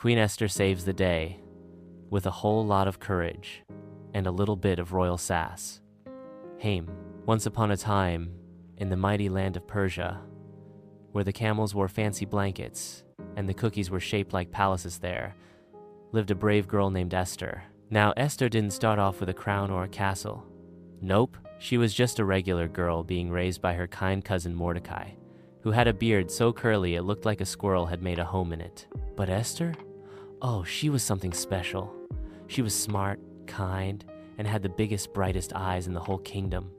Queen Esther saves the day with a whole lot of courage and a little bit of royal sass. Haim. Once upon a time, in the mighty land of Persia, where the camels wore fancy blankets and the cookies were shaped like palaces there, lived a brave girl named Esther. Now, Esther didn't start off with a crown or a castle. Nope, she was just a regular girl being raised by her kind cousin Mordecai, who had a beard so curly it looked like a squirrel had made a home in it. But Esther? Oh, she was something special. She was smart, kind, and had the biggest, brightest eyes in the whole kingdom.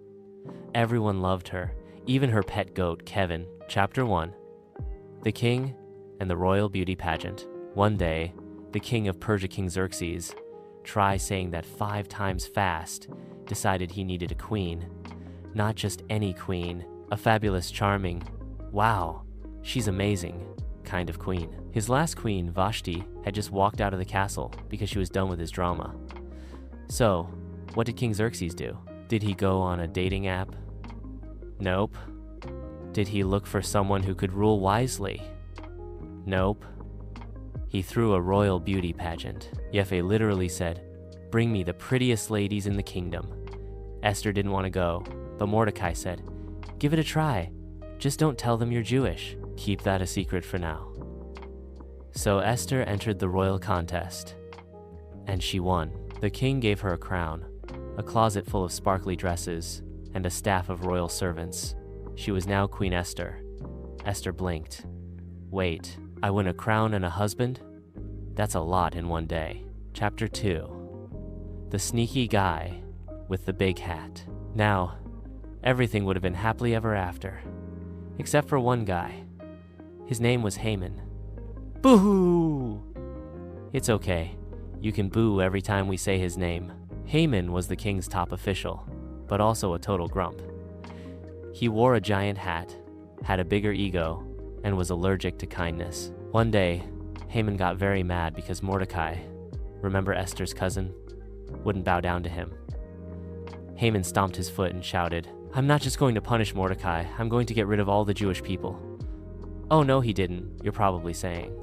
Everyone loved her, even her pet goat, Kevin. Chapter 1. The King and the Royal Beauty Pageant. One day, the king of Persia, King Xerxes, try saying that 5 times fast, decided he needed a queen. Not just any queen, a fabulous, charming, wow, she's amazing kind of queen. His last queen, Vashti, had just walked out of the castle because she was done with his drama. So, what did King Xerxes do? Did he go on a dating app? Nope. Did he look for someone who could rule wisely? Nope. He threw a royal beauty pageant. Yefe literally said, "Bring me the prettiest ladies in the kingdom." Esther didn't want to go, but Mordecai said, "Give it a try. Just don't tell them you're Jewish. Keep that a secret for now." So Esther entered the royal contest, and she won. The king gave her a crown, a closet full of sparkly dresses, and a staff of royal servants. She was now Queen Esther. Esther blinked. Wait, I win a crown and a husband? That's a lot in one day. Chapter 2. The Sneaky Guy with the Big Hat. Now, everything would have been happily ever after, except for one guy. His name was Haman. Boo-hoo! It's okay. You can boo every time we say his name. Haman was the king's top official, but also a total grump. He wore a giant hat, had a bigger ego, and was allergic to kindness. One day, Haman got very mad because Mordecai, remember Esther's cousin, wouldn't bow down to him. Haman stomped his foot and shouted, "I'm not just going to punish Mordecai, I'm going to get rid of all the Jewish people." Oh no, he didn't, you're probably saying.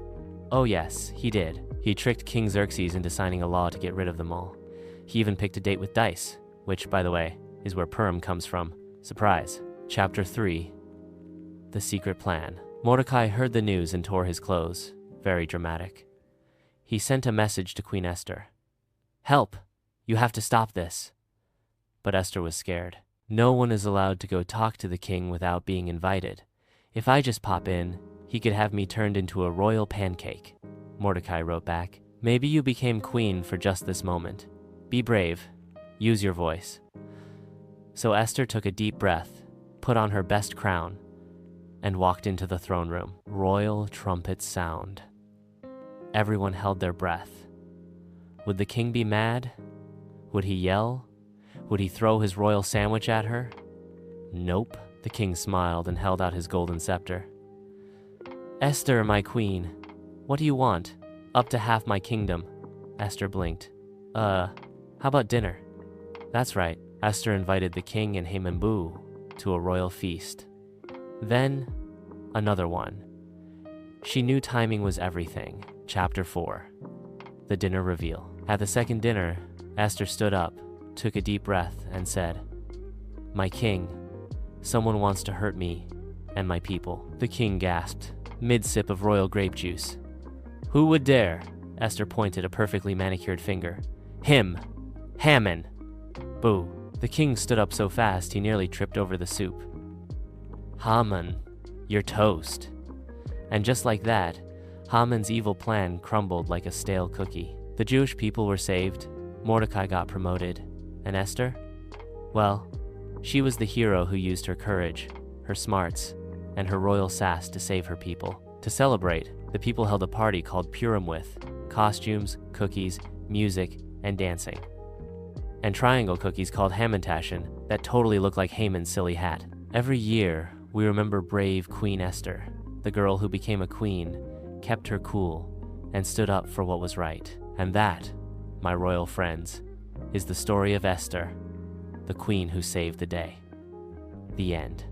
Oh yes, he did. He tricked King Xerxes into signing a law to get rid of them all. He even picked a date with dice, which, by the way, is where Purim comes from. Surprise. Chapter 3. The Secret Plan. Mordecai heard the news and tore his clothes. Very dramatic. He sent a message to Queen Esther. "Help! You have to stop this." But Esther was scared. No one is allowed to go talk to the king without being invited. If I just pop in, he could have me turned into a royal pancake. Mordecai wrote back, "Maybe you became queen for just this moment. Be brave. Use your voice." So Esther took a deep breath, put on her best crown, and walked into the throne room. Royal trumpets sound. Everyone held their breath. Would the king be mad? Would he yell? Would he throw his royal sandwich at her? Nope. The king smiled and held out his golden scepter. "Esther, my queen, what do you want?" "Up to half my kingdom." Esther blinked. How about dinner?" That's right. Esther invited the king and Haman to a royal feast. Then, another one. She knew timing was everything. Chapter 4. The Dinner Reveal. At the second dinner, Esther stood up, took a deep breath, and said, "My king, someone wants to hurt me and my people." The king gasped, mid-sip of royal grape juice. "Who would dare?" Esther pointed a perfectly manicured finger. "Him! Haman!" Boo. The king stood up so fast he nearly tripped over the soup. "Haman, you're toast." And just like that, Haman's evil plan crumbled like a stale cookie. The Jewish people were saved, Mordecai got promoted, and Esther? Well, she was the hero who used her courage, her smarts, and her royal sass to save her people. To celebrate, the people held a party called Purim with costumes, cookies, music, and dancing. And triangle cookies called Hamantashen that totally looked like Haman's silly hat. Every year, we remember brave Queen Esther, the girl who became a queen, kept her cool, and stood up for what was right. And that, my royal friends, is the story of Esther, the queen who saved the day. The end.